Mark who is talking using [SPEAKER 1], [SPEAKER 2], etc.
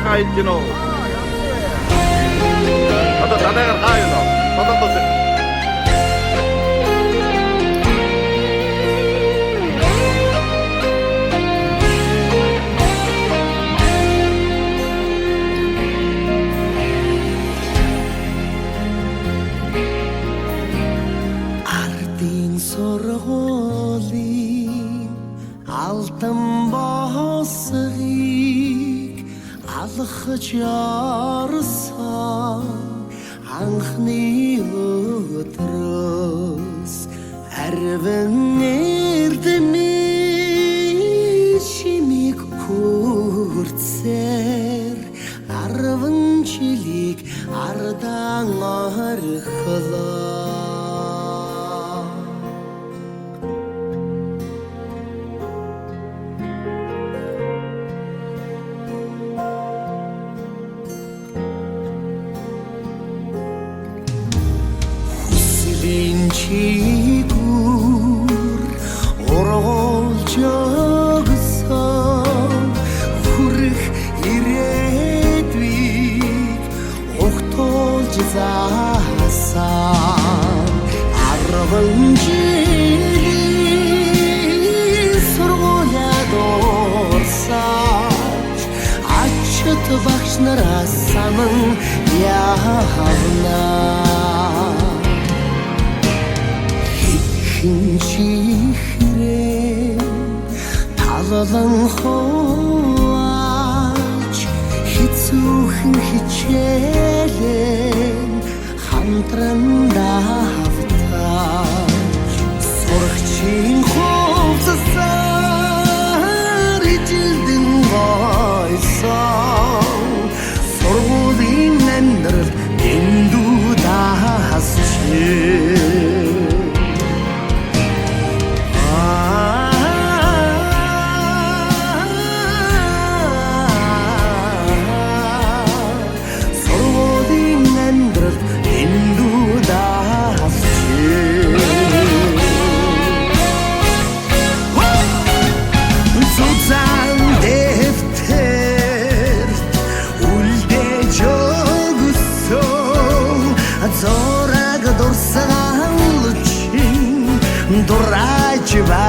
[SPEAKER 1] хайж гинөө. Одоо данаагаар хаа юу? Бодоодос.
[SPEAKER 2] Ардын сургуулийн алтан босгийг алхаж ярсан анхны өдрөөс арвин эрдэмий чимиг хүрцээр 10 жилиг ардан орхлоо. Чигүр оролж өгсөн хүрэх ирээдүйг огтолж заасан 10 жилийн сургуулиад орсаж ачт багш нараас саман явнаа. Чихрээ талан хооч хэцүүхэн хичээлэн хамтран давтаж сурагчийн хувцасаар ижилдэн гойсон сургуулийн амьдрал эндүү даасчээ. Зораг дурсаалчин дураач ба